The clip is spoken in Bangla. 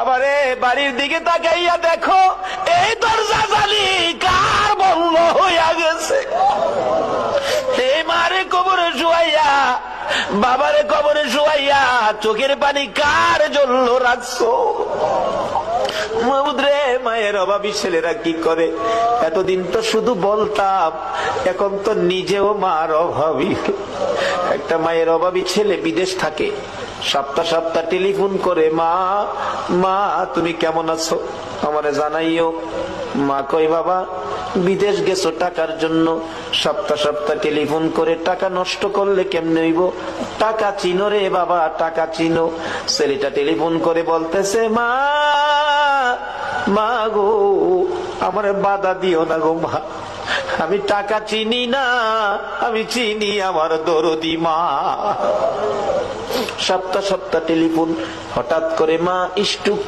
আবারে বাড়ির দিকে তাকাইয়া দেখো এই দরজা জালি কার বন্ধ হইয়া গেছে। এই মারে কবরে শুয়াইয়া, বাবারে কবরে শুয়াইয়া চোখের পানি কার জন্য রাখছো? মাহমুদরে, মায়ের অভাবী ছেলেরা কি করে? এতদিন তো শুধু বলতাম, এখন তো নিজেও মার অভাবী। একটা মায়ের অভাবী ছেলে বিদেশ থাকে, সপ্তাহ সপ্তাহ টেলিফোন করে, মা মা তুমি কেমন আছো আমারে জানাইও। মা কই, বাবা বিদেশ গেছো টাকার জন্য, সপ্তাহ সপ্তাহ টেলিফোন করে টাকা নষ্ট করলে কেমনে হইব? টাকা চিনো রে বাবা, টাকা চিনো। ছেলেটা টেলিফোন করে বলতেছে, মা মা গো আমারে বাধা দিও না গো মা, আমি টাকা চিনি না, আমি চিনি আমার দরদি মা। সপ্তাহ সপ্তাহ টেলিফোন, হঠাৎ করে মা স্ট্রোক